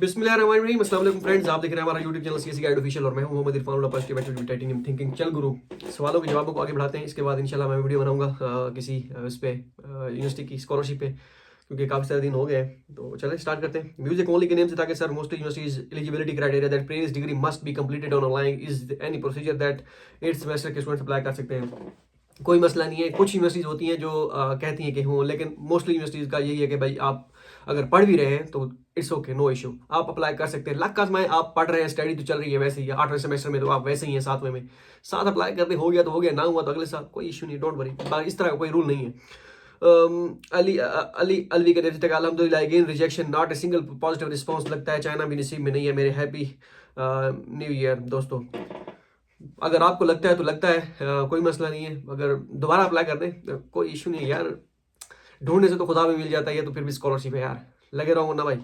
बिस्मिल्लाहिर्रहमानिर्रहीम। अस्सलाम वालेकुम फ्रेंड्स, आप देख रहे हैं हमारा YouTube channel CSC guide official और मैं हूं मोहम्मद इरफान पॉजिटिव एटीट्यूड टाइटिंग थिंकिंग। चल गुरु, सवालों के जवाबों को आगे बढ़ाते हैं। इसके बाद इंशाल्लाह मैं वीडियो बनाऊंगा किसी इस पे यूनिवर्सिटी की स्कॉलरशिप पे, क्योंकि काफ़ी सारे दिन हो गए हैं। तो चलें स्टार्ट करते हैं। म्यूजिक ओनली के नेम से था कि sir most universities eligibility criteria that previous degree must be completed on online is any procedure that 8th semester के स्टूडेंट्स अप्लाई कर सकते हैं। कोई मसला नहीं है। कुछ यूनिवर्सिटीज़ होती हैं जो कहती हैं कि हों, लेकिन मोस्टली यूनिवर्सिटीज़ का यही है कि भाई आप अगर पढ़ भी रहे हैं तो इट्स ओके, नो इशू, आप अप्लाई कर सकते हैं। लक आजमाएं, आप पढ़ रहे हैं, स्टडी तो चल रही है वैसे ही, 8वें सेमेस्टर में तो आप वैसे ही हैं, 7वें में साथ अप्लाई करते हो गया तो हो गया, ना हुआ तो अगले साल, कोई इशू नहीं, डोंट वरी। इस तरह का कोई रूल नहीं है। अली अली अलवी के तक अल्हम्दुलिल्लाह again rejection, not a single positive response. लगता है चाइना भी नसीब में नहीं है मेरे। हैप्पी न्यू ईयर दोस्तों। अगर आपको लगता है तो लगता है, कोई मसला नहीं है। अगर दोबारा अप्लाई कर दें कोई इशू नहीं है यार, ढूंढने से तो खुदा भी मिल जाता है, तो फिर भी स्कॉलरशिप है यार, लगे रहो ना भाई।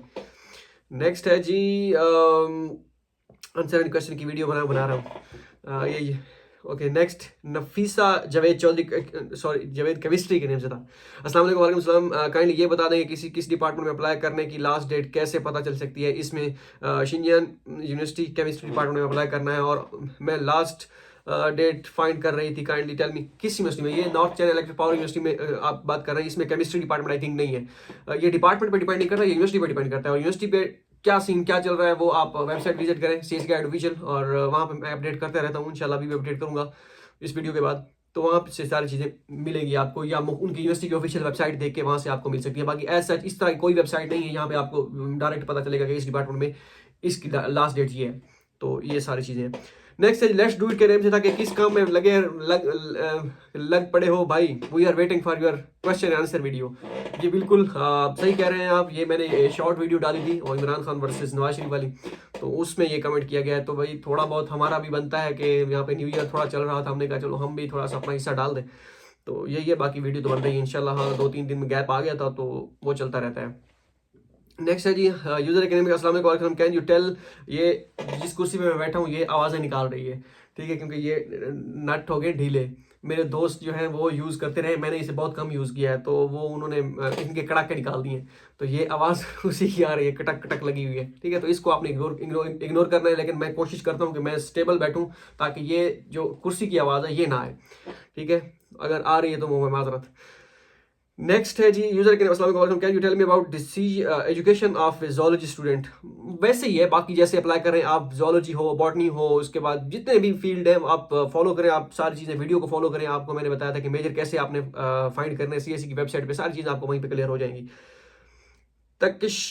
नेक्स्ट है जी, आंसर क्वेश्चन की वीडियो बना रहा हूँ ये। Okay next, Nafisa Javed Chaudhary, sorry Javed chemistry के नेम से था। अस्सलाम वालेकुम। वालेकुम सलाम। काइंडली ये बता दें कि किस डिपार्टमेंट में अप्लाई करने की लास्ट डेट कैसे पता चल सकती है। इसमें शिनजियांग यूनिवर्सिटी केमिस्ट्री डिपार्टमेंट में अप्लाई करना है और मैं लास्ट डेट फाइंड कर रही थी। काइंडली टेल मी किस यूनिवर्सिटी में। ये north China electric power university में आप बात कर रहे हैं। इसमें केमिस्ट्री डिपार्टमेंट आई थिंक नहीं है। ये डिपार्टमेंट पे डिपेंड नहीं करता, ये यूनिवर्सिटी पे डिपेंड करता है। और यूनिवर्सिटी पे क्या सीन क्या चल रहा है वो आप वेबसाइट विजिट करें, सीएससी गाइड ऑफिशियल, और वहाँ पे मैं अपडेट करते रहता हूँ। इंशाल्लाह अभी भी अपडेट करूँगा इस वीडियो के बाद, तो वहाँ से सारी चीज़ें मिलेंगी आपको, या उनकी यूनिवर्सिटी की ऑफिशियल वेबसाइट देख के वहाँ से आपको मिल सकती है। बाकी एज सच इस तरह की कोई वेबसाइट नहीं है यहाँ पे आपको डायरेक्ट पता चलेगा कि इस डिपार्टमेंट में इसकी लास्ट डेट ये है। तो ये सारी चीज़ें हैं। नेक्स्ट है लेट्स डू इट के नेम से था कि किस काम में लग पड़े हो भाई। We are waiting for your question answer video. जी बिल्कुल सही कह रहे हैं आप। ये मैंने शॉर्ट वीडियो डाली थी और इमरान खान वर्सेस नवाज शरीफ वाली, तो उसमें ये कमेंट किया गया है। तो भाई थोड़ा बहुत हमारा भी बनता है कि यहाँ पे न्यू ईयर थोड़ा चल रहा था, हमने कहा चलो हम भी थोड़ा सा अपना हिस्सा डाल दें। तो यही है, बाकी वीडियो तो बन रही है इंशाल्लाह। हाँ 2-3 दिन में गैप आ गया था तो वो चलता रहता है। नेक्स्ट है जी, यूजर एकेडमी, अस्सलाम वालेकुम। कैन यू टेल, ये जिस कुर्सी पे मैं बैठा हूँ ये आवाज़ें निकाल रही है, ठीक है, क्योंकि ये नट हो गए ढीले। मेरे दोस्त जो हैं वो यूज़ करते रहे, मैंने इसे बहुत कम यूज़ किया है, तो वो उन्होंने इनके कड़ाके निकाल दिए, तो ये आवाज़ उसी की आ रही है, कटक कटक लगी हुई है, ठीक है। तो इसको आपने इग्नोर करना है, लेकिन मैं कोशिश करता हूँ कि मैं स्टेबल बैठूँ ताकि ये जो कुर्सी की आवाज़ है ये ना आए, ठीक है। अगर आ रही है तो मुँह में माजरत। नेक्स्ट है जी, यूजर के अस्सलाम वालेकुम। Can you tell me about this education of zoology student. वैसे ही है, बाकी जैसे अप्लाई करें आप, जोलॉजी हो, बॉटनी हो, उसके बाद जितने भी फील्ड है आप फॉलो करें, आप सारी चीज़ें वीडियो को फॉलो करें। आपको मैंने बताया था कि मेजर कैसे आपने फाइंड करने, सीएससी की वेबसाइट पे सारी चीज़ें आपको वहीं पे क्लियर हो जाएंगी। तकिश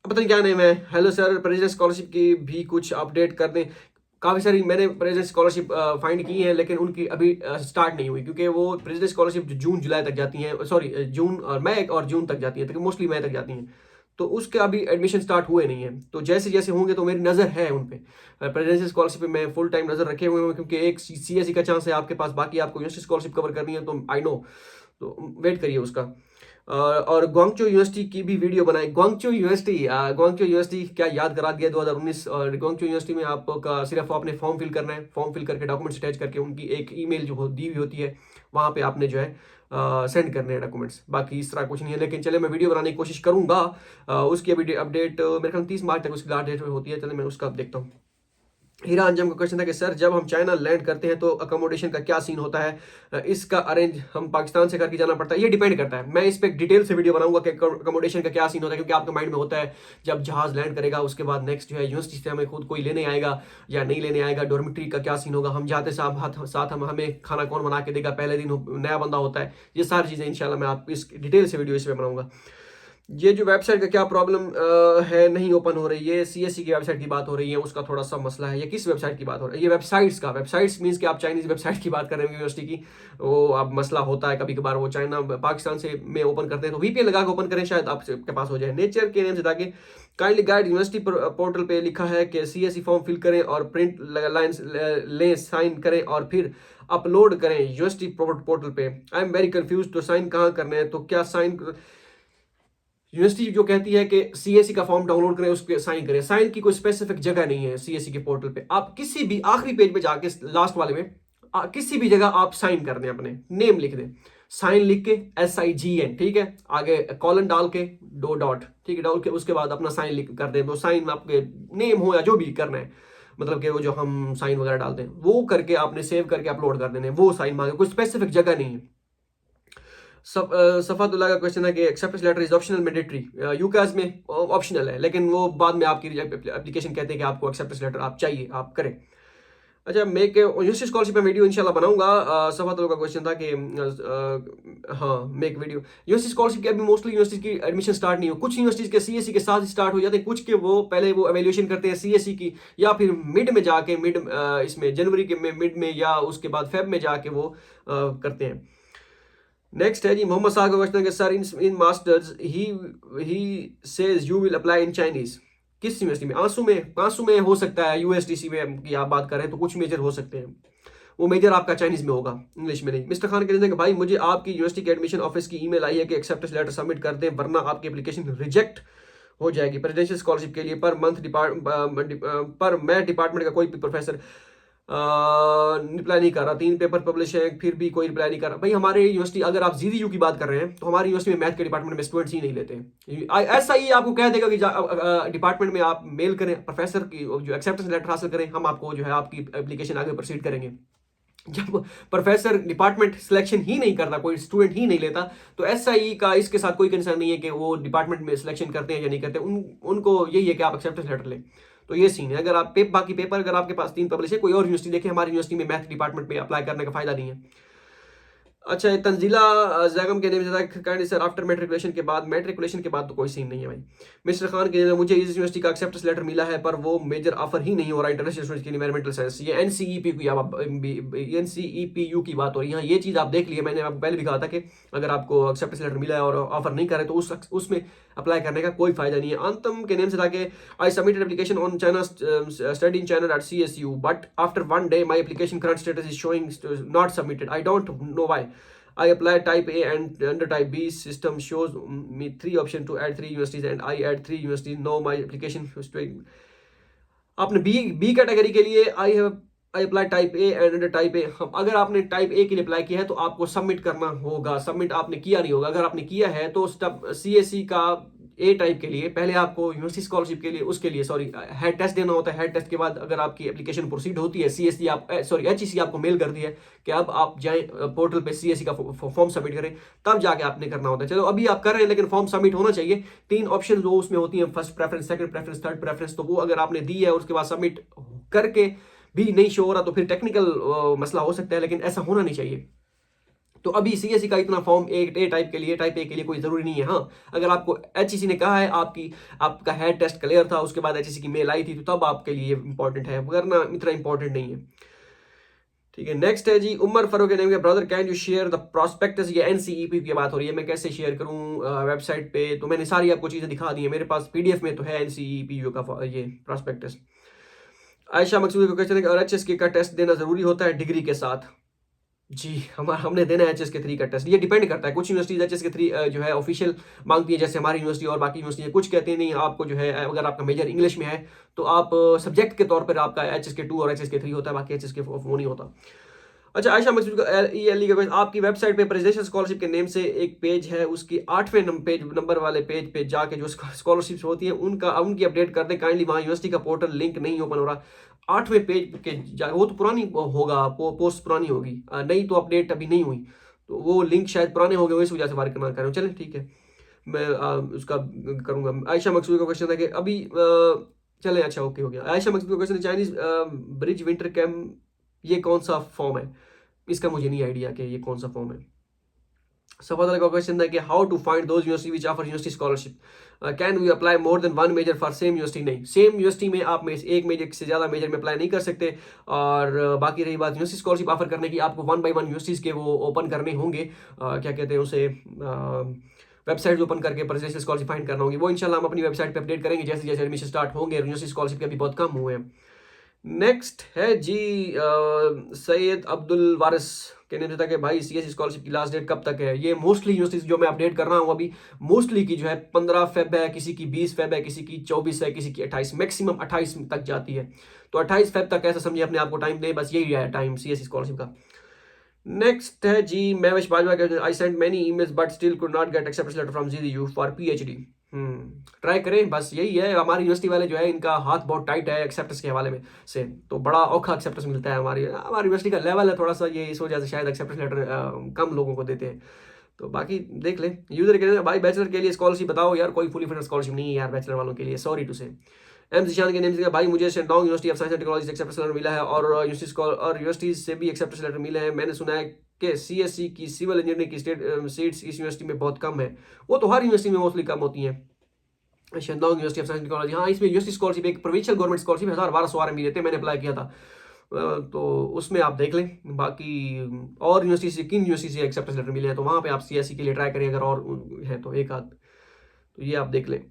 पता नहीं क्या नेम है। हेलो सर, प्रेसिडेंट स्कॉलरशिप की भी कुछ अपडेट कर दें। काफ़ी सारी मैंने प्रेसिडेंट स्कॉलरशिप फाइंड की है, लेकिन उनकी अभी स्टार्ट नहीं हुई, क्योंकि वो प्रेसिडेंट स्कॉलरशिप जून जुलाई तक जाती हैं, सॉरी जून और मई और जून तक जाती हैं, तो मोस्टली मई तक जाती हैं। तो उसके अभी एडमिशन स्टार्ट हुए नहीं है, तो जैसे जैसे होंगे तो मेरी नज़र है उन पे। प्रेसिडेंसी स्कॉलरशिप पे मैं फुल टाइम नज़र रखे हुए हूँ, क्योंकि एक सीएससी का चांस है आपके पास, बाकी आपको यूनिवर्सिटी स्कॉलरशिप कवर करनी है, तो आई नो, तो वेट करिए उसका। और ग्वांगचो यूनिवर्सिटी की भी वीडियो बनाई। ग्वांगचो यूनिवर्सिटी क्या याद करा दिया 2019। और ग्वांगचो यूनिवर्सिटी में आपका सिर्फ आपने फॉर्म फिल करना है, फॉर्म फिल करके डॉक्यूमेंट्स अटैच करके उनकी एक ईमेल जो दी हुई होती है वहाँ पे आपने जो है सेंड करने हैं डॉक्यूमेंट्स। बाकी इस तरह कुछ नहीं है, लेकिन चले मैं वीडियो बनाने की कोशिश करूँगा। उसकी अभी अपडेट मेरे ख्याल 30 मार्च तक उसकी लास्ट डेट होती है। चले मैं उसका देखता हूँ। हीरा अंजम का क्वेश्चन था कि सर जब हम चाइना लैंड करते हैं तो अकोमोडेशन का क्या सीन होता है। इसका अरेंज हम पाकिस्तान से करके जाना पड़ता है, ये डिपेंड करता है। मैं इस पर डिटेल से वीडियो बनाऊंगा कि अकोमोडेशन का क्या सीन होता है, क्योंकि आपके माइंड में होता है जब जहाज लैंड करेगा उसके बाद नेक्स्ट जो है यूनिवर्सिटी से हमें खुद कोई लेने आएगा या नहीं लेने आएगा, डॉर्मेट्री का क्या सीन होगा, हम जाते साथ हमें खाना कौन बना के देगा, पहले दिन नया बंदा होता है, ये सारी चीज़ें इंशाल्लाह मैं आप इस डिटेल से वीडियो इस पर बनाऊंगा। ये जो वेबसाइट का क्या प्रॉब्लम है, नहीं ओपन हो रही है, सीएससी की वेबसाइट की बात हो रही है, उसका थोड़ा सा मसला है। ये किस वेबसाइट की बात हो रही है? ये वेबसाइट्स का, वेबसाइट्स मींस कि आप चाइनीज वेबसाइट की बात कर रहे हैं यूनिवर्सिटी की, वो अब मसला होता है कभी कभार, वो चाइना पाकिस्तान से में ओपन करते हैं, तो वीपीएन लगा के ओपन करें, शायद आपके पास हो जाए। नेचर के नेम से ताकि काइंडली गाइड यूनिवर्सिटी पोर्टल पे लिखा है कि सीएससी फॉर्म फिल करें और प्रिंट लाइन्स लें, साइन करें और फिर अपलोड करें यूनिवर्सिटी पोर्टल पे। आई एम वेरी कंफ्यूज, तो साइन कहाँ करने हैं, तो क्या साइन यूनिवर्सिटी जो कहती है कि सीएससी का फॉर्म डाउनलोड करें, उस पर साइन करें। साइन की कोई स्पेसिफिक जगह नहीं है सीएससी के पोर्टल पे। आप किसी भी आखिरी पेज पे जाके लास्ट वाले में किसी भी जगह आप साइन कर दें, अपने नेम लिख दें, साइन लिख के SIGN, ठीक है, आगे कॉलन डाल के 2 डॉट, ठीक है, डाल के उसके बाद अपना साइन लिख कर दें। तो साइन आपके नेम हो या जो भी करना है, मतलब कि वो जो हम साइन वगैरह डालते हैं वो करके आपने सेव करके अपलोड कर देने, वो साइन मांगे, कोई स्पेसिफिक जगह नहीं है। सफातुल्लाह का क्वेश्चन है कि acceptance letter is optional mandatory, UCAS में ऑप्शनल है, लेकिन वो बाद में आपकी एप्लीकेशन कहते हैं कि आपको एक्सेप्टेंस लेटर आप चाहिए, आप करें। अच्छा, मेक यूनिवर्सिटी स्कॉलरशिप में वीडियो इंशाल्लाह बनाऊंगा। सफातुल्लाह का क्वेश्चन था कि हाँ, मेक वीडियो। यूनिवर्सिटी स्कॉलरशिप की अभी मोस्टली यूनिवर्सिटी की एडमिशन स्टार्ट नहीं हो, कुछ यूनिवर्सिटीज के CSE के साथ स्टार्ट हो जाते हैं, कुछ के वो पहले वो एवेल्यूएशन करते हैं CSE की, या फिर मिड में जाके इसमें जनवरी के मिड में या उसके बाद फेब में जाके वो करते हैं। नेक्स्ट है जी मोहम्मद साहब का क्वेश्चन है कि sir in masters he says you will apply in Chinese, किस यूनिवर्सिटी में? आंसू में हो सकता है, USDC में की आप बात कर रहे हैं तो कुछ मेजर हो सकते हैं, वो मेजर आपका चाइनीज में होगा, इंग्लिश में नहीं। मिस्टर खान कहते हैं कि भाई मुझे आपकी यूनिवर्सिटी के एडमिशन ऑफिस की ईमेल आई है कि एक्सेप्टेंस लेटर सबमिट कर दें वरना आपकी एप्लीकेशन रिजेक्ट हो जाएगी प्रेसिडेंशियल स्कॉलरशिप के लिए। पर मैं डिपार्टमेंट का कोई भी प्रोफेसर रिप्लाई नहीं कर रहा, 3 पेपर पब्लिश है फिर भी कोई रिप्लाई नहीं कर रहा। भाई हमारे यूनिवर्सिटी, अगर आप ZDU की बात कर रहे हैं तो हमारी यूनिवर्सिटी में मैथ के डिपार्टमेंट में स्टूडेंट्स ही नहीं लेते। ऐसा ही आपको कह देगा कि डिपार्टमेंट में आप मेल करें, प्रोफेसर की जो एक्सेप्टेंस लेटर हासिल करें, हम आपको जो है आपकी एप्लीकेशन आगे प्रोसीड करेंगे। जब प्रोफेसर डिपार्टमेंट सिलेक्शन ही नहीं करता, कोई स्टूडेंट ही नहीं लेता, तो SIE का इसके साथ कोई कंसर्न नहीं है कि वो डिपार्टमेंट में सिलेक्शन करते हैं या नहीं करते, उनको यही है कि आप एक्सेप्टेंस लेटर लें। तो ये सीन है। अगर आप बाकी पेपर अगर आपके पास 3 पब्लिश है, कोई और यूनिवर्सिटी देखें, हमारी यूनिवर्सिटी में मैथ डिपार्टमेंट में अप्लाई करने का फायदा नहीं है। अच्छा, तंजीला जैगम के नेम सर आफ्टर मैट्रिकुलेशन के बाद तो कोई सीन नहीं है भाई। मिस्टर खान के मुझे इस यूनिवर्सिटी का एक्सेप्टेंस लेटर मिला है पर वो मेजर ऑफर ही नहीं हो रहा इंटरनेशनल स्टूडेंट्स की एनवायरमेंटल साइंस, ये NCEPU की बात हो रही है। ये चीज़ आप देख लिए, मैंने आपको पहले भी कहा था कि अगर आपको एक्सेप्टेंस लेटर मिला है और ऑफर नहीं करे तो उसमें अप्लाई करने का कोई फायदा नहीं है। अंतम के नेम से था कि I submitted application on China study in China at CSU but after 1 day my application current status is showing not submitted, I don't know why. I applied type A and under type B system shows me 3 options to add 3 universities and I add 3 universities. Now my application आपने B category के लिए I apply type A and under type A, अगर आपने type A के लिए apply किया है तो आपको सबमिट करना होगा। सबमिट आपने किया नहीं होगा, अगर आपने किया है तो CSE का A टाइप के लिए पहले आपको यूनिवर्सिटी स्कॉलरशिप के लिए उसके लिए हेड टेस्ट देना होता है। हेड टेस्ट के बाद अगर आपकी एप्लीकेशन प्रोसीड होती है, HEC आपको मेल करती है कि अब आप जाएं पोर्टल पे CSE का फॉर्म सबमिट करें, तब जाके आपने करना होता है। चलो अभी आप कर रहे हैं लेकिन फॉर्म सबमिट होना चाहिए। 3 ऑप्शन जो उसमें होती हैं, first preference, second preference, third preference, तो वो अगर आपने दी है उसके बाद सबमिट करके भी नहीं शो हो रहा तो फिर टेक्निकल मसला हो सकता है, लेकिन ऐसा होना नहीं चाहिए। तो अभी CSE का इतना फॉर्म A टाइप के लिए कोई ज़रूरी नहीं है। हाँ, अगर आपको HEC ने कहा है आपका हेड टेस्ट क्लियर था, उसके बाद HEC की मेल आई थी, तो तब आपके लिए इंपॉर्टेंट है, वरना इतना इंपॉर्टेंट नहीं है। ठीक है, नेक्स्ट है जी उमर फरूक नेम के brother, can you share the prospectus. ये NCEP की बात हो रही है, मैं कैसे शेयर करूँ वेबसाइट पे? तो मैंने सारी आपको चीज़ें दिखा दी है, मेरे पास PDF में तो है NCEPU का ये प्रोस्पेक्टस। आयशा मकसूद का क्वेश्चन है कि HSK का टेस्ट देना ज़रूरी होता है डिग्री के साथ? जी, हमने देना है HSK3 का टेस्ट। ये डिपेंड करता है, कुछ यूनिवर्सिटीज HSK3 जो है ऑफिशियल मांगती है, जैसे हमारी यूनिवर्सिटी और बाकी यूनिवर्सिटी। कुछ कहते हैं नहीं, आपको जो है अगर आपका मेजर इंग्लिश में है तो आप सब्जेक्ट के तौर पर आपका HSK2 और HSK3 होता है, बाकी HSK4 नहीं होता। अच्छा, आयशा मकसूद का ELE का क्वेश्चन, आपकी वेबसाइट पे प्रेसिडेंशियल स्कॉलरशिप के नेम से एक पेज है, उसकी 8वें नंबर वाले पेज पे जाके जो स्कॉलरशिप्स होती है उनकी अपडेट कर दें काइंडली। वहाँ यूनिवर्सिटी का पोर्टल लिंक नहीं ओपन हो रहा। 8वें पेज के वो तो पुरानी होगा, पोस्ट पुरानी होगी, नई तो अपडेट अभी नहीं हुई, तो वो लिंक शायद पुराने हो गए, इस वजह से वर्क ना कर रहे हो। चलें ठीक है, मैं उसका करूँगा। आयशा मकसूद का क्वेश्चन है कि अभी चलें, अच्छा ओके हो गया। आयशा मकसूद का क्वेश्चन है चाइनीज ब्रिज विंटर कैम्प, ये कौन सा फॉर्म है? इसका मुझे नहीं आइडिया कि ये कौन सा फॉर्म है। सफादल का क्वेश्चन है कि how to find those university which offer university scholarship, can we apply more than 1 major for same university? नहीं, सेम यूनिवर्सिटी में आप में एक मेजर से ज़्यादा मेजर में अप्लाई नहीं कर सकते। और बाकी रही बात यूनिवर्सिटी स्कॉलरशिप ऑफर करने की, आपको 1 by 1 यूनिवर्सिटीज़ के वो ओपन करने होंगे, क्या कहते हैं उसे, वेबसाइट ओपन करके प्रेसिडेंशियल स्कॉलरशिप फाइंड करना होगी। वो इंशाल्लाह हम अपनी वेबसाइट पे अपडेट करेंगे जैसे जैसे एडमिशन स्टार्ट होंगे। यूनिवर्सिटी स्कॉलरशिप के अभी बहुत कम हुए हैं। नेक्स्ट है जी सैयद अब्दुल वारिस कहने देता कि भाई सीएससी स्कॉलरशिप की लास्ट डेट कब तक है। ये मोस्टली यूनिवर्सिटीज जो मैं अपडेट कर रहा हूँ अभी, मोस्टली की जो है 15 फेब है, किसी की 20 फेब है, किसी की 24 है, किसी की 28, मैक्सिमम 28 तक जाती है। तो 28 फेब तक ऐसा समझिए अपने आप को टाइम दे, बस यही है टाइम सीएससी स्कॉलरशिप का। नेक्स्ट है जी महवेश बाजवा के, I sent many emails but still could not get acceptance letter from GDU for PhD. Try करें, बस यही है। हमारी यूनिवर्सिटी वाले जो है इनका हाथ बहुत टाइट है एक्सेप्टेंस के हवाले में से, तो बड़ा औखा एक्सेप्टेंस मिलता है। हमारी यूनिवर्सिटी का लेवल है थोड़ा सा, ये इस वजह से शायद एक्सेप्टेंस लेटर कम लोगों को देते हैं। तो बाकी देख ले। यूजर कहते हैं भाई बैचलर के लिए स्कॉलरशिप बताओ यार, कोई फुली फंडेड स्कॉलरशिप नहीं है यार बैचलर वालों के लिए, सॉरी टू से। एम जिशान के नेम से भाई मुझे Shandong university of science and technology से एक्सेप्टेंस लेटर मिला है और यूनिवर्सिटी से भी एक्सेप्टेंस लेटर मिले हैं। मैंने सुना है कि सीएससी की सिविल इंजीनियरिंग की सीट्स इस यूनिवर्सिटी में बहुत कम है। वो तो हर यूनिवर्सिटी में मोस्टली कम होती हैं। Shandong university of science and technology, हाँ इसमें यूनिवर्सिटी स्कॉलरशिप एक प्रोविंशियल गवर्नमेंट स्कॉलरशिप 1200 RMB देते हैं, मैंने अप्लाई किया था। तो उसमें आप देख लें। बाकी और यूनिवर्सिटी से किन यूनिवर्सिटी से एक्सेप्टेंस लेटर मिले हैं तो वहाँ पे आप सीएससी के लिए ट्राई करें, अगर और है तो एक आध, तो ये आप देख लें।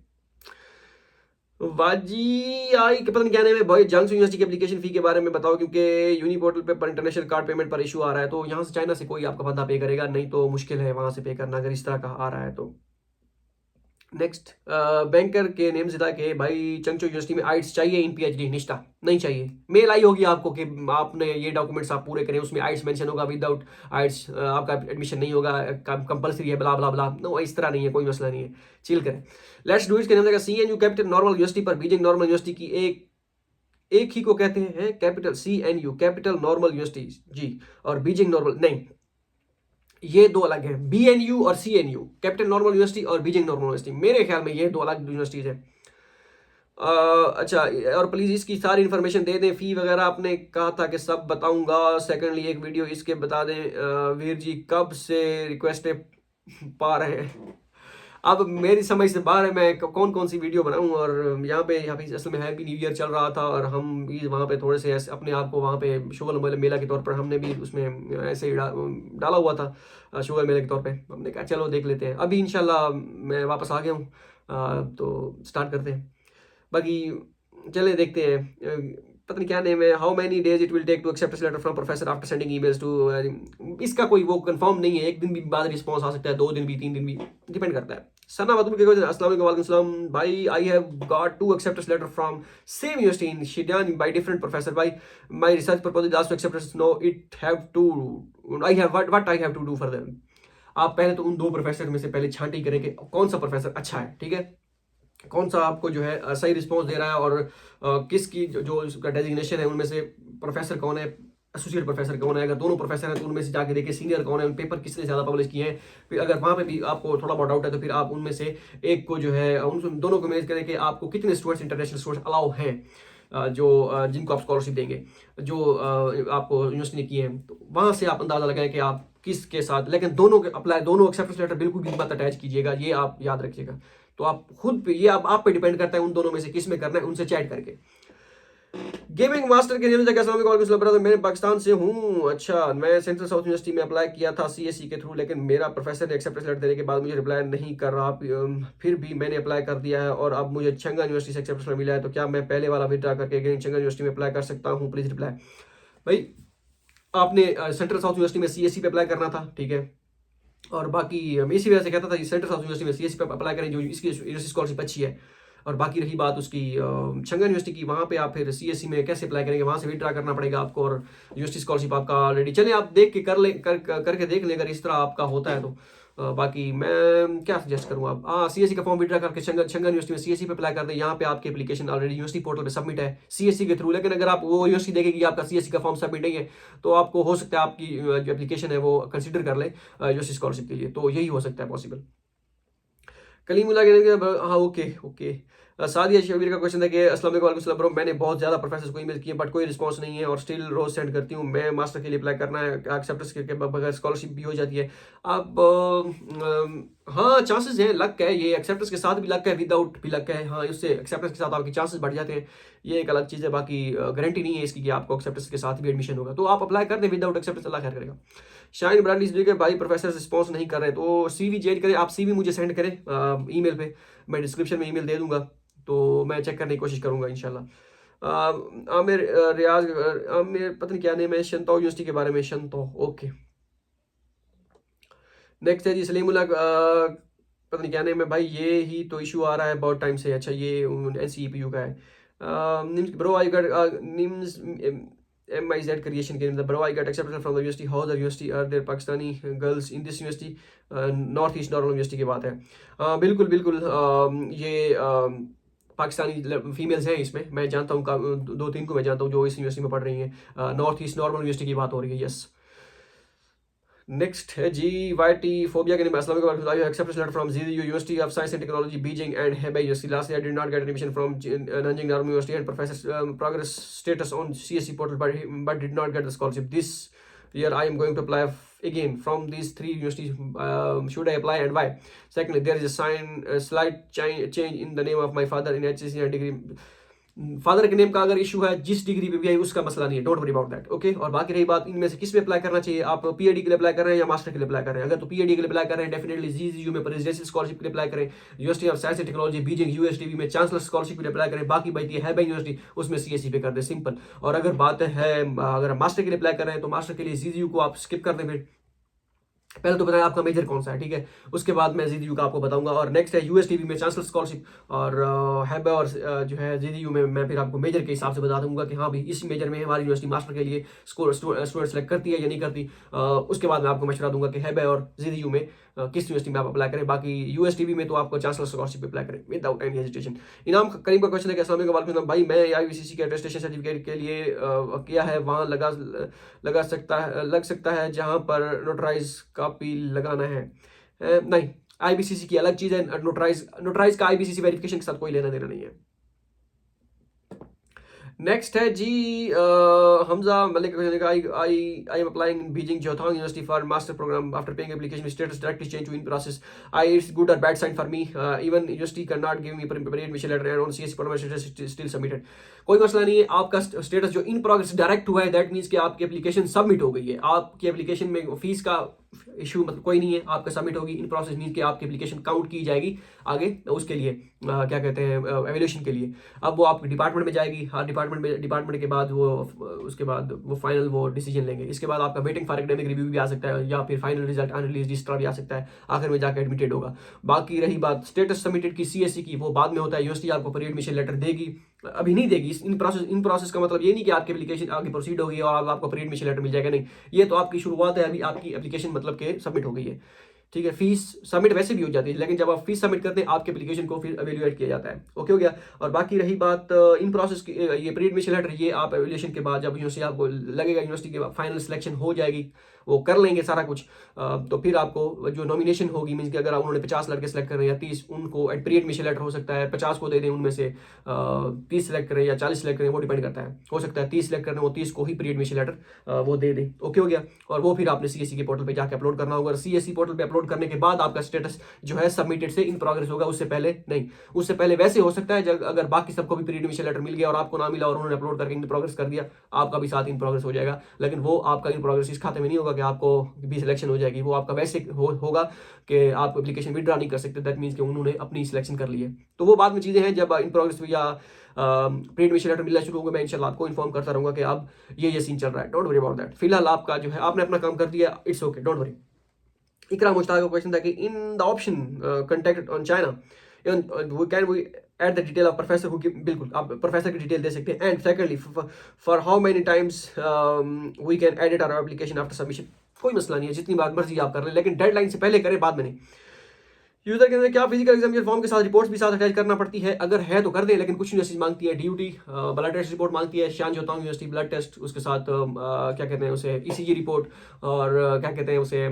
वाजी आई के पता नहीं क्या नाम है भाई, जंगसू यूनिवर्सिटी की एप्लीकेशन फी के बारे में बताओ क्योंकि यूनी पोर्टल पे पर इंटरनेशनल कार्ड पेमेंट पर इशू आ रहा है। तो यहाँ से चाइना से कोई आपका बंदा पे करेगा, नहीं तो मुश्किल है वहां से पे करना अगर इस तरह का आ रहा है तो। नेक्स्ट बैंकर के नेम से था कि भाई चंगचो यूनिवर्सिटी में आइट्स चाहिए इन पीएचडी, निष्ठा नहीं चाहिए। मेल आई होगी आपको कि आपने ये डॉक्यूमेंट्स आप पूरे करें, उसमें आइट्स मेंशन होगा, विदाउट आइट्स आपका एडमिशन नहीं होगा, कंपलसरी है, ब्ला ब्ला ब्ला। नो इस तरह नहीं है, कोई मसला नहीं है, चिल करें। लेट्स डू इट के नाम से CNU कैपिटल नॉर्मल यूनिवर्सिटी पर बीजिंग नॉर्मल यूनिवर्सिटी की एक ही को कहते हैं capital CNU capital normal university जी, और बीजिंग नॉर्मल नहीं, ये दो अलग है। BNU और CNU कैपिटल नॉर्मल यूनिवर्सिटी और बीजिंग नॉर्मल यूनिवर्सिटी, मेरे ख्याल में ये दो अलग यूनिवर्सिटीज है। अच्छा, और प्लीज इसकी सारी इन्फॉर्मेशन दे दें। फी वगैरह आपने कहा था कि सब बताऊंगा। सेकेंडली एक वीडियो इसके बता दें। वीर जी कब से रिक्वेस्ट पा रहे हैं, अब मेरी समझ से बाहर है मैं कौन कौन सी वीडियो बनाऊं। और यहाँ पे असल में हैप्पी न्यू ईयर चल रहा था और हम भी वहाँ पे थोड़े से ऐसे अपने आप को वहाँ पे शुगर मेला के तौर पर हमने भी उसमें ऐसे ही डाला हुआ था शुगर मेले के तौर पे। हमने कहा चलो देख लेते हैं, अभी इंशाल्लाह मैं वापस आ गया हूँ तो स्टार्ट करते हैं। बाकी चले देखते हैं। पता नहीं क्या नेम है, how many days it will take to accept letter from professor after sending emails to. इसका कोई वो कंफर्म नहीं है, एक दिन भी बाद रिस्पॉन्स आ सकता है, 2 दिन भी, 3 दिन भी, डिपेंड करता है। सना बदुल के अस्सलाम वालेकुम सलाम भाई, I have got 2 acceptance letter from same university in Xidian by different professor भाई, my research proposal asked to acceptance no it have to I have what I have to do for them. आप पहले तो उन 2 professor में से पहले छांटी करें कि कौन सा प्रोफेसर अच्छा है, ठीक है, कौन सा आपको जो है सही रिस्पॉन्स दे रहा है और किसकी जो उसका डेजिग्नेशन है उनमें से प्रोफेसर कौन है, एसोसिएट प्रोफेसर कौन है। अगर दोनों प्रोफेसर हैं तो उनमें से जाके देखिए सीनियर कौन है, उन पेपर किसने ज़्यादा पब्लिश किए हैं। फिर अगर वहाँ पे भी आपको थोड़ा बहुत डाउट है तो फिर आप उनमें से एक को जो है उन दोनों को मैनेज करें कि आपको कितने स्टूडेंट्स इंटरनेशनल स्टूडेंट्स अलाउ हैं जिनको आप स्कॉलरशिप देंगे, जो आपको यूनिवर्सिटी ने किए हैं। तो वहाँ से आप अंदाज़ा लगाएं कि आप किसके साथ, लेकिन दोनों के अप्लाई, दोनों एक्सेप्टेंस लेटर बिल्कुल भी मत अटैच कीजिएगा, ये आप याद रखिएगा। तो आप खुद पे, ये आप पे डिपेंड करता है उन दोनों में से किस में करना है, उनसे चैट करके। गेमिंग मास्टर के लिए ब्रदर, मैं पाकिस्तान से हूँ। अच्छा, मैं सेंट्रल साउथ यूनिवर्सिटी में अप्लाई किया था CSE के थ्रू, लेकिन मेरा प्रोफेसर ने एक्सेप्टेंस लेटर देने के बाद मुझे रिप्लाई नहीं कर रहा। फिर भी मैंने अप्लाई कर दिया है और अब मुझे चंगा यूनिवर्सिटी से एक्सेप्टेंस मिला है, तो क्या मैं पहले वाला विड्रा करके चंगा यूनिवर्सिटी में अप्लाई कर सकता हूँ? Please reply. भाई आपने सेंट्रल साउथ यूनिवर्सिटी में CSE पे अप्लाई करना था, ठीक है, और बाकी मैं इसी वजह से कहता था कि सेंट्रल साउथ यूनिवर्सिटी में CSE पे अप्लाई करें जो इसकी यूनिवर्सिटी स्कॉलरशिप अच्छी है। और बाकी रही बात उसकी छंगा यूनिवर्सिटी की, वहाँ पे आप फिर CSE में कैसे अप्लाई करेंगे, वहाँ से विड्रा करना पड़ेगा आपको और यूनिवर्सिटी स्कॉलरशिप आपका ऑलरेडी चले आप देख के करके देख लें अगर इस तरह आपका होता है तो। बाकी मैं क्या सजेस्ट करूँगा, आप CSE का फॉर्म विड्रा करके छंगा यूनिवर्सिटी में CSE पे अप्लाई कर दें। यहाँ पे आपकी एप्लीकेशन ऑलरेडी यूनिवर्सिटी पोर्टल पे सबमिट है CSE के थ्रू, लेकिन अगर आप वो यूनिवर्सिटी देखेगी कि आपका CSE का फॉर्म सबमिट नहीं है तो आपको हो सकता है आपकी जो एप्लीकेशन है वो कंसिडर कर ले यूनिवर्सिटी स्कॉलरशिप के लिए, तो यही हो सकता है पॉसिबल। कलीमुल्लाह के हाँ ओके ओके। सादिया शबीर का क्वेश्चन है कि अस्सलाम वालेकुम ब्रो, मैंने बहुत ज़्यादा प्रोफेसर को ईमेल किए बट कोई रिस्पांस नहीं है और स्टिल रोज सेंड करती हूँ। मैं मास्टर के लिए अप्लाई करना है, एक्सेप्टेंस के बगैर स्कॉलरशिप भी हो जाती है। अब हाँ चांसेस है, लक है, ये एक्सेप्टेंस के साथ भी लक है, विदाउट भी लक है। हाँ उससे एक्सेप्टेंस के साथ आपके चांसेस बढ़ जाते हैं, ये एक अलग चीज़ है। बाकी गारंटी नहीं है इसकी कि आपको एक्सेप्टेंस के साथ भी एडमिशन होगा, तो आप अप्लाई कर दें विदाउट एक्सेप्टेंस, अल्लाह खैर करेगा। शाइन ब्रांड इसलिए कि भाई प्रोफेसर रिस्पॉन्स नहीं कर रहे तो CV चेंज करें। आप CV मुझे सेंड करें ईमेल पे, मैं डिस्क्रिप्शन में ईमेल दे दूंगा, तो मैं चेक करने की कोशिश करूंगा इंशाल्लाह। आमिर रियाज आमिर पता नहीं क्या नेम है, शंतो यूनिवर्सिटी के बारे में, शंतो, ओके। नेक्स्ट है जी सलीमुल्लाह, पता नहीं क्या नेम है भाई, ये ही तो इशू आ रहा है बहुत टाइम से। अच्छा ये NCEPU का है। Bro I got NIMS MIZ creation के मतलब bro I got accepted from the university, how the university are there Pakistani girls in this university, north east normal university की बात है। बिल्कुल बिल्कुल, ये पाकिस्तानी फीमेल्स हैं इसमें, मैं जानता हूँ 2-3 को मैं जानता हूँ जो इस यूनिवर्सिटी में पढ़ रही हैं। नॉर्थ ईस्ट नॉर्मल यूनिवर्सिटी की बात हो रही है, यस। नेक्स्ट है जी YT फोबिया के लिए acceptance letter from ZU university of science and technology Beijing and Hebei university, last year did not get admission from Nanjing Normal University and professor progress status on CSE portal but did not get the scholarship. This year I am going to apply again from these 3 universities. Should I apply and why? Secondly, there is a slight change in the name of my father in HSC and degree. Father के name का अगर issue है, जिस degree पे भी है उसका मसला नहीं है, don't worry about that, okay. और बाकी रही बात इनमें से किस में अप्लाई करना चाहिए, आप PhD के लिए अप्लाई कर रहे हैं या मास्टर के लिए अप्लाई कर रहे हैं। अगर तो PhD के लिए अप्लाई कर रहे हैं डेफिनेटली ZU में रेजिडेंशियल स्कॉलरशिप के लिए अप्लाई करें, university of science and technology Beijing USTB में चांसलर स्कॉलरशिप के लिए अप्लाई करें। बाकी भाई है यूनिवर्सिटी उसमें CSE पे कर दे, सिंपल। और अगर बात है अगर मास्टर के लिए अप्लाई कर रहे हैं तो मास्टर के लिए ZU को आप स्किप कर दें। फिर पहले तो बताएं आपका मेजर कौन सा है, ठीक है, उसके बाद मैं ZU का आपको बताऊंगा। और नेक्स्ट है USTB में चांसलर स्कॉलरशिप, और हैबे और जो है ZU में मैं फिर आपको मेजर के हिसाब से बता दूंगा कि हाँ भाई इस मेजर में हमारी यूनिवर्सिटी मास्टर के लिए स्टूडेंट सेलेक्ट करती है या नहीं करती। उसके बाद मैं आपको मशवरा दूंगा कि हैबे और ZU में किस यूनिवर्सिटी में आप अप्लाई करें। बाकी USTB में तो आपको चांसलर स्कॉलरशिप अप्लाई करें विदाउट एनी हेजिटेशन। इनाम करीम का क्वेश्चन है कि अस्सलाम वालेकुम भाई, मैं IVCC के अटेस्टेशन सर्टिफिकेट के लिए किया है, वहाँ लग सकता है जहाँ पर नोटराइज कॉपी लगाना है? नहीं, IBCC की अलग चीज है, नोटराइज का IBCC वेरिफिकेशन के साथ कोई लेना देना नहीं है। नेक्स्ट है जी Hamza Malik, I am applying in Beijing Jiaotong university for master program after paying application status directly change to in process. I it's good और bad sign for me, even university can not give me pre admission letter and on CSE पर status still submitted. कोई मसला नहीं है, आपका status जो in progress direct हुआ है दैट मींस कि आपकी एप्लीकेशन सबमिट हो गई है। आपकी एप्लीकेशन में फीस का इशू मतलब कोई नहीं है, आपका सबमिट होगी। इन प्रोसेस मींस कि आपकी एप्लीकेशन काउंट की जाएगी आगे उसके लिए क्या कहते हैं एवेल्यूशन के लिए। अब वो आपके डिपार्टमेंट में जाएगी, हर डिपार्टमेंट के बाद वो उसके बाद वो फाइनल वो डिसीजन लेंगे। इसके बाद आपका वेटिंग फॉर एकेडमिक रिव्यू भी आ सकता है या फिर फाइनल रिजल्ट अनरिलीज रजिस्ट्रार भी आ सकता है, आखिर में जाकर एडमिटेड होगा। बाकी रही बात स्टेटस सबमिटेड की CSE की, वो बाद में होता है। यूनिवर्सिटी आपको प्री एडमिशन लेटर देगी, अभी नहीं देगी। इन प्रोसेस का मतलब ये नहीं कि आपकी एप्लीकेशन आगे प्रोसीड होगी और आपको प्री एडमिशन लेटर मिल जाएगा, नहीं, ये तो आपकी शुरुआत है, अभी आपकी एप्लीकेशन मतलब के सबमिट हो गई है, ठीक है। फीस सबमिट वैसे भी हो जाती है, लेकिन जब आप फीस सबमिट करते हैं आपके एप्लीकेशन को फिर एवेल्युएट किया जाता है, ओके हो गया। और बाकी रही बात इन प्रोसेस की, ये प्री एडमिशन लेटर ये आप एवेल्युएशन के बाद जब यूनिवर्सिटी आपको लगेगा यूनिवर्सिटी के फाइनल सिलेक्शन हो जाएगी, वो कर लेंगे सारा कुछ, तो फिर आपको जो नॉमिनेशन होगी मींस कि अगर उन्होंने 50 लड़के सेलेक्ट कर रहे हैं या 30, उनको प्री एडमिशन लेटर हो सकता है 50 को दे दें, उनमें से 30 सेलेक्ट करें या 40 सेलेक्ट करें, वो डिपेंड करता है। हो सकता है 30 सेलेक्ट करें, वो 30 को ही प्री एडमिशन लेटर वो दे दें, ओके हो गया। और वो फिर आपने CSE के पोर्टल पे जाकर अपलोड करना होगा। CSE पोर्टल पे अपलोड करने के बाद आपका स्टेटस जो है सबमिटेड से इन प्रोग्रेस होगा, उससे पहले नहीं। उससे पहले वैसे हो सकता है अगर बाकी सबको भी प्री एडमिशन लेटर मिल गया और आपको ना मिला और उन्होंने अपलोड करके इन प्रोग्रेस कर दिया, आपका भी साथ इन प्रोग्रेस हो जाएगा, लेकिन वो आपका इन प्रोग्रेस इस खाते में नहीं होगा कि आपको भी सिलेक्शन हो जाएगी। वो आपका वैसे होगा कि आप एप्लीकेशन विड्रॉ नहीं कर सकते, दैट मींस कि उन्होंने अपनी सिलेक्शन कर ली है। तो वो बाद में चीजें हैं, जब इन प्रोग्रेस या प्री एडमिशन लेटर मिलना शुरू होगा मैं इंशाल्लाह आपको इन्फॉर्म करता रहूंगा कि अब ये सीन चल रहा है, डोंट वरी अबाउट दैट। फिलहाल आपका जो है आपने अपना काम कर दिया, it's okay, don't worry. Iqra Mushtaq का क्वेश्चन था कि in the option contact on China can we at the detail of professor who, बिल्कुल आप प्रोफेसर की डिटेल दे सकते हैं। And secondly for how many times we can edit our application after submission. कोई मसला नहीं है, जितनी बार मर्जी आप कर लें, लेकिन डेडलाइन से पहले करें, बाद में नहीं। यूजर के अंदर क्या फिजिकल एग्जामिनेशन फॉर्म के साथ रिपोर्ट्स भी साथ अटैच करना पड़ती है? अगर है तो कर दे, लेकिन कुछ यूनिवर्सिटी मांगती है DUT ब्लड टेस्ट रिपोर्ट मांगती है, शान जोतांग यूनिवर्सिटी ब्लड टेस्ट, उसके साथ क्या कहते हैं उसे ECG रिपोर्ट, और क्या कहते हैं उसे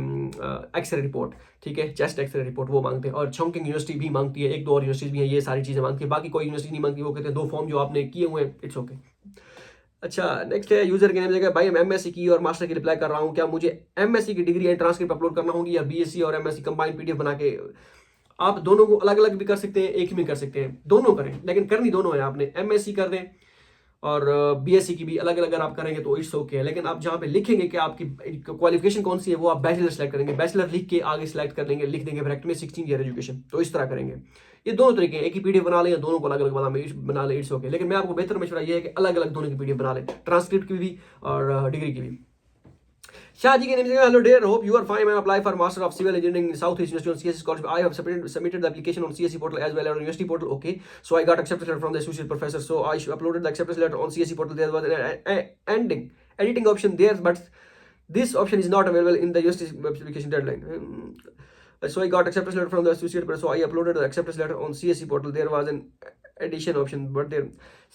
एक्सरे रिपोर्ट, ठीक है, चेस्ट एक्सरे रिपोर्ट वो मांगते हैं। और छोंकिंग यूनिवर्सिटी भी मांगती है, 1-2 और यूनिवर्सिटीज भी हैं, ये सारी चीज़ें मांगती है। बाकी कोई यूनिवर्सिटी नहीं मांगती, वो कहते हैं 2 फॉर्म जो आपने किए हुए हैं, इट्स ओके। अच्छा नेक्स्ट है यूजर के नेम जगह भाई मैं MSc की और मास्टर की अप्लाई कर रहा हूँ, क्या मुझे MSc की डिग्री एंड ट्रांसक्रिप्ट अपलोड करना होगी या BSc और MSc कंबाइंड PDF बना के? आप दोनों को अलग अलग भी कर सकते हैं, एक ही में कर सकते हैं, दोनों करें, लेकिन करनी दोनों है आपने। MSc कर दें और BSc की भी अलग अलग अगर आप करेंगे तो इट्स ओके, लेकिन आप जहाँ पे लिखेंगे कि आपकी क्वालिफिकेशन कौन सी है वो आप बैचलर सेलेक्ट करेंगे, बैचलर लिख के आगे सेलेक्ट कर लेंगे, लिख देंगे ब्रैकेट में 16 ईयर एजुकेशन, तो इस तरह करेंगे। ये दोनों तरीके हैं, एक ही पीडीएफ बना लें या दोनों को अलग अलग बना लें, इट्स ओके। लेकिन मैं आपको बेहतर मशवरा ये है कि अलग अलग दोनों की पीडीएफ बना लें, ट्रांसक्रिप्ट की भी और डिग्री की भी। Shaji के name, hello dear, hope you are fine. I apply for Master of Civil Engineering in Southeast University on CSE Scholarship. I have submitted the application on CSE portal as well as on University portal. Okay, so I got acceptance letter from the associate professor. So I uploaded the acceptance letter on CSE portal. There was an editing option there, but this option is not available in the university application deadline. So I got acceptance letter from the associate professor. So I uploaded the acceptance letter on CSE portal. There was an edition option, but there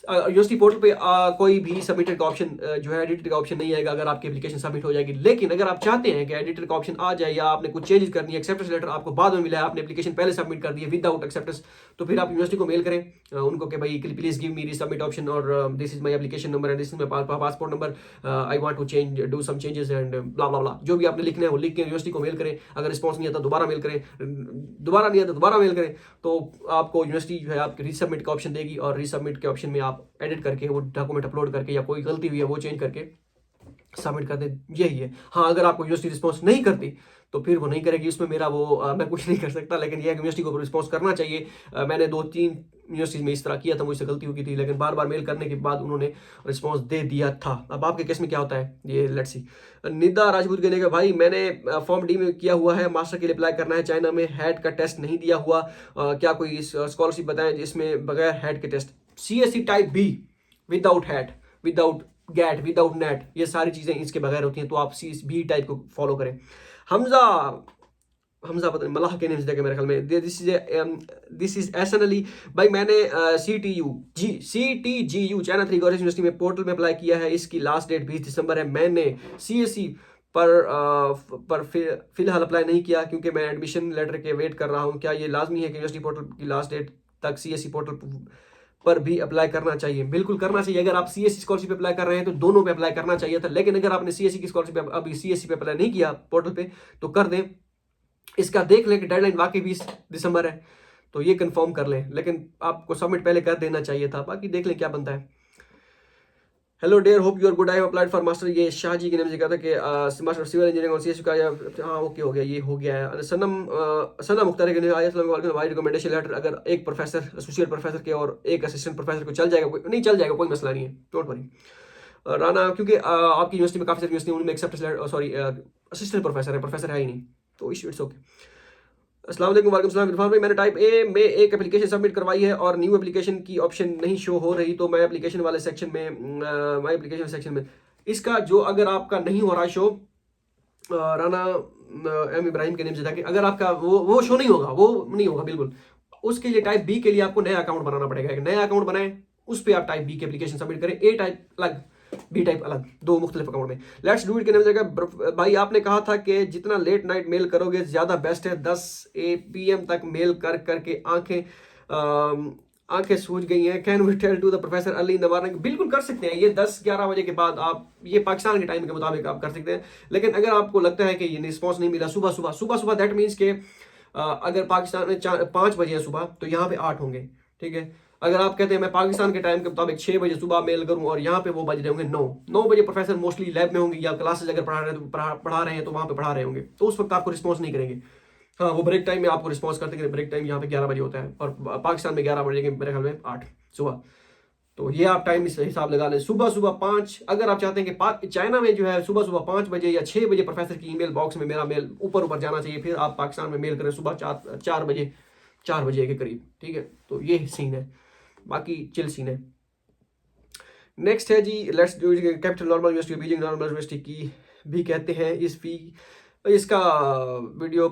university portal पे कोई भी submitted का option जो है edited का option नहीं आएगा अगर आपकी एप्लीकेशन सबमिट हो जाएगी। लेकिन अगर आप चाहते हैं कि एडिटेड का ऑप्शन आ जाए या आपने कुछ चेंजेस करनी है, एक्सेप्टेंस लेटर आपको बाद में मिला है, आपने एप्लीकेशन पहले सबमिट कर दी है विदाउट एक्सेप्टेंस, तो फिर आप यूनिवर्सिटी को मेल करें उनको कि भाई please give me submit option और this is my application number and this is my passport number, I want to change do some changes and blah blah blah, जो भी आपने लिखना है वो लिख के यूनिवर्सिटी को मेल करें। अगर रिस्पॉन्स नहीं आता दोबारा मेल करें, दोबारा नहीं आता दोबारा मेल करें, तो आपको यूनिवर्सिटी जो है आपकी रीसबमिट का ऑप्शन देगी और रीसबमिट के ऑप्शन में आप एडिट करके वो डॉक्यूमेंट अपलोड करके या कोई गलती हुई है वो चेंज करके सबमिट कर दे, यही है। हाँ, अगर आपको यूनिवर्सिटी रिस्पॉन्स नहीं करती तो फिर वो नहीं करेगी, उसमें मेरा मैं कुछ नहीं कर सकता। लेकिन यह यूनिवर्सिटी को रिस्पॉन्स करना चाहिए। मैंने 2-3 यूनिवर्सिटी में इस तरह किया था, मुझसे गलती हो गई थी, लेकिन बार बार मेल करने के बाद उन्होंने रिस्पॉन्स दे दिया था। अब आपके केस में क्या होता है ये लेट्स सी। निदा राजपूत कहने का भाई मैंने फॉर्म डी में किया हुआ है, मास्टर के लिए अप्लाई करना है, चाइना में हैट का टेस्ट नहीं दिया हुआ, क्या कोई स्कॉलरशिप बताएं जिसमें बगैर हैट के test, CSE type B without HAT, without GAT, without NET, ये सारी चीज़ें इसके बगैर होती हैं, तो आप CSB टाइप को फॉलो करें। हमजा पता नहीं मलाह के नेम से देखे मेरे ख्याल में, दिस इज एहसन अली भाई मैंने CTGU चाइना 3 गवर्नमेंट यूनिवर्सिटी में पोर्टल में अप्लाई किया है, इसकी लास्ट डेट 20 दिसंबर है। मैंने CSE पर फिलहाल अप्लाई नहीं किया क्योंकि मैं एडमिशन लेटर के वेट कर रहा हूँ। क्या ये लाजमी है कि यूनिवर्सिटी पोर्टल की लास्ट डेट तक CSE पोर्टल पर भी अप्लाई करना चाहिए? बिल्कुल करना चाहिए। अगर आप CSE स्कॉलरशिप पे अप्लाई कर रहे हैं तो दोनों पे अप्लाई करना चाहिए था, लेकिन अगर आपने CSE की स्कॉलरशिप अभी CSE पे अप्लाई नहीं किया पोर्टल पे तो कर दें। इसका देख लें कि डेडलाइन वाकई 20 दिसंबर है तो ये कंफर्म कर लें, लेकिन आपको सबमिट पहले कर देना चाहिए था। बाकी देख लें क्या बनता है। Hello there, hope you are good, I have applied for master. ये शाहजी के नाम से कहा था कि मास्टर ऑफ सिविल इंजीनियरिंग और CSE का, हाँ ओके हो गया, ये हो गया है। सना मुख्तार के वाई रिकमेंडेशन लेटर, अगर एक प्रोफेसर एसोसिएट प्रोफेसर के और एक असिस्टेंट प्रोफेसर को चल जाएगा, नहीं चल जाएगा, कोई मसला नहीं है, डोंट वरी। राना, क्योंकि आपकी यूनिवर्सिटी में काफ़ी सारी यूनिवर्सिटी उनमें एक्सेप्टेंस सॉरी असिस्टेंट प्रोफेसर है, प्रोफेसर है ही नहीं, तो इट्स ओके। अस्सलाम वालेकुम, वालेकुम सलाम। इरफान भाई मैंने टाइप ए में एक एप्लीकेशन सबमिट करवाई है और न्यू एप्लीकेशन की ऑप्शन नहीं शो हो रही, तो मैं एप्लीकेशन वाले सेक्शन में माई एप्लीकेशन सेक्शन में इसका जो अगर आपका नहीं हो रहा शो, राना एम इब्राहिम के नेम से था कि अगर आपका वो शो नहीं होगा, वो नहीं होगा बिल्कुल, उसके लिए टाइप बी के लिए आपको नया अकाउंट बनाना पड़ेगा। एक नया अकाउंट बनाएं, उस पर आप टाइप बी की एप्लीकेशन सबमिट करें, ए टाइप अलग, बी टाइप अलग, दो मुख्तलिफ अकाउंट में। लेट्स डू इट के नाम जगह भाई आपने कहा था कि जितना लेट नाइट मेल करोगे ज़्यादा बेस्ट है। 10 PM तक मेल कर करके आंखें सूज गई हैं। Can we tell to the professor early in the morning? बिल्कुल कर सकते हैं, ये 10-11 बजे के बाद आप, ये पाकिस्तान के टाइम के मुताबिक आप कर सकते हैं। लेकिन अगर आपको लगता है कि ये रिस्पॉन्स नहीं मिला सुबह दैट मीन्स के अगर पाकिस्तान में 5 बजे है सुबह तो यहाँ पे 8 होंगे, ठीक है। अगर आप कहते हैं मैं पाकिस्तान के टाइम के मुताबिक 6 बजे सुबह मेल करूं और यहाँ पे वो बज रहे होंगे 9 बजे, प्रोफेसर मोस्टली लैब में होंगे या क्लासेस अगर पढ़ा रहे हैं तो वहाँ पे पढ़ा रहे होंगे, तो उस वक्त आपको रिस्पॉन्स नहीं करेंगे। हाँ, वो ब्रेक टाइम में आपको रिस्पॉन्स करते हैं। ब्रेक टाइम यहाँ पे 11 बजे होता है और पाकिस्तान में 11 बजे के मेरे ख्याल में 8 सुबह, तो ये आप टाइम हिसाब लगा लें। सुबह 5, अगर आप चाहते हैं कि चाइना में जो है सुबह 5 बजे या 6 बजे प्रोफेसर की ईमेल बॉक्स में मेरा मेल ऊपर जाना चाहिए, फिर आप पाकिस्तान में मेल करें सुबह 4 बजे के करीब, ठीक है। तो ये सीन है, बाकी चिल सीन है। नेक्स्ट है जी, let's do capital normal university, Beijing normal university की भी कहते हैं इसका वीडियो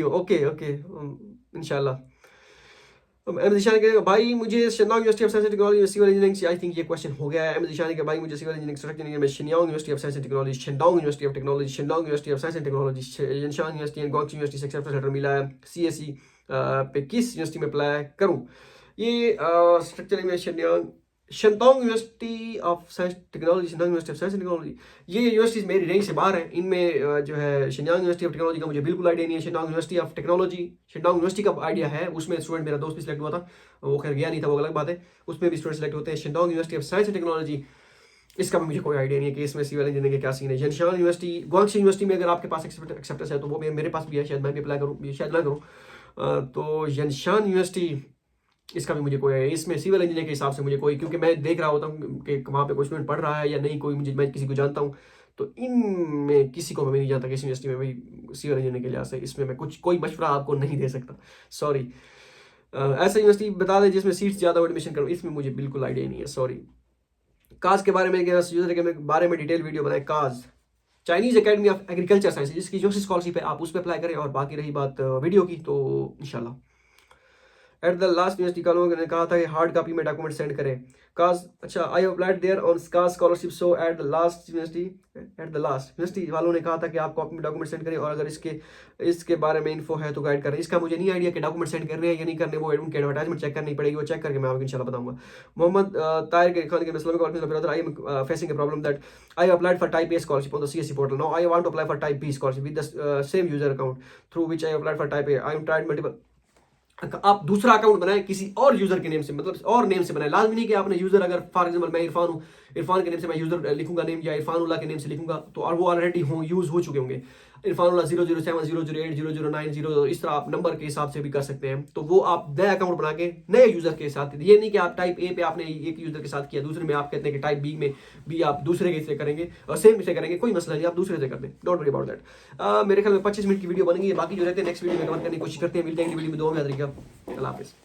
ओके इंशाल्लाह। एम निशान के भाई मुझे Xinyang university of science and technology civil engineering, I think ये क्वेश्चन हो गया है। एम निशान के भाई मुझे सिविल इंजीनियरिंग स्ट्रक्चर इंजीनियरिंग में Xinyang university of science and technology, Xinyang university of technology, Xinyang university of science and technology, Xinyang university and Guangxi university से एक्सेप्टेंस लेटर मिला है। CSE पे किस यूनिवर्सिटी में अप्लाई करूँ? ये स्ट्रक्चर में Xinyang university of science technology, Xinyang university of science and technology, ये यूनिवर्सिटीज़ मेरी रेंज से बाहर हैं। इनमें जो है शिनांग यूनिवर्सिटी ऑफ टेक्नोलॉजी का मुझे बिल्कुल आइडिया नहीं है। शिनांग university of technology, Xinyang university का आइडिया है, उसमें स्टूडेंट मेरा दोस्त भी सिलेक्ट हुआ था, वो खैर गया नहीं था, वो अलग बात है, उसमें भी स्टूडेंट सिलेक्ट होते हैं। Xinyang university of science and technology इसका भी मुझे कोई आइडिया नहीं है कि इसमें सिविल इंजीनियरिंग के क्या सीन है। जंशान यूनिवर्सिटी, गुआंगशी यूनिवर्सिटी में अगर आपके पास एक्सेप्टेंस है तो वो मेरे पास भी है, शायद मैं भी अप्लाई करूँ, शायद ना करूँ। तो जंशान यूनिवर्सिटी, इसका भी मुझे कोई है इसमें सिविल इंजीनियर के हिसाब से मुझे कोई, क्योंकि मैं देख रहा होता हूँ कि वहाँ पे कोई स्टूडेंट पढ़ रहा है या नहीं, कोई मैं किसी को जानता हूँ, तो इनमें किसी को मैं नहीं जानता कि इस यूनिवर्सिटी में भाई सिविल इंजीनियर के लिहाज से इसमें मैं कोई मशवरा आपको नहीं दे सकता, सॉरी। ऐसा यूनिवर्सिटी बता दें जिसमें सीट्स ज़्यादा एडमिशन करूँ, इसमें मुझे बिल्कुल आइडिया नहीं है, सॉरी। काज के बारे में यूजर के बारे में डिटेल वीडियो बनाए, cause Chinese academy of agriculture science, जिसकी जो सी स्कॉलरशिप है आप उस पर अप्लाई करें। और बाकी रही बात वीडियो की, तो इंशाल्लाह एट द लास्ट यूनिवर्सिटी का लोगों ने कहा था कि हार्ड कॉपी में डॉक्यूमेंट सेंड करें। काज, अच्छा, I applied there on cause scholarship, so at the last university वालों ने कहा था कि आप कॉपी में डॉक्यूमेंट सेंड करें, और अगर इसके बारे में इन्फो है तो गाइड करें। इसका मुझे नहीं आइडिया कि डॉक्यूमेंट सेंड कर रहे हैं या नहीं करने, वो उनके एडवर्टाइजमेंट चेक करनी पड़ेगी, वो चेक करके मैं आपको इंशाल्लाह बताऊंगा। मोहम्मद ताहिर के खान के Islamic I am facing a problem that I applied for type A scholarship on the CSE portal. Now I want to apply for type B scholarship with the same user account through which I applied for type A. I am tried multiple. आप दूसरा account बनाएं किसी और user के name से, मतलब और name से बनाएं। लाजमी नहीं कि आपने यूजर, अगर फॉर एग्जांपल मैं इरफान हूँ, इरफान के नेम से मैं यूजर लिखूंगा नेम, या इरफानुल्लाह के नेम से लिखूंगा, तो और वो ऑलरेडी यूज हो चुके होंगे। इरफानुल्लाह 007 008 009 0, इस तरह आप नंबर के हिसाब से भी कर सकते हैं। तो वो आप नया अकाउंट बना के नए यूजर के साथ, ये नहीं कि आप टाइप ए पे आपने एक यूजर के साथ किया, दूसरे में आप कहते हैं कि टाइप बी में भी आप दूसरे के से करेंगे, और सेम से करेंगे, कोई मसला नहीं, आप दूसरे से कर दें, डोंट वरी अबाउट दैट। मेरे ख्याल में 25 मिनट की वीडियो बनेगी, बाकी जो रहते हैं नेक्स्ट वीडियो में कवर करने की कोशिश करते हैं। मिलते हैं अगली वीडियो में, दुआ में याद रखिएगा, अल्लाह हाफिज़।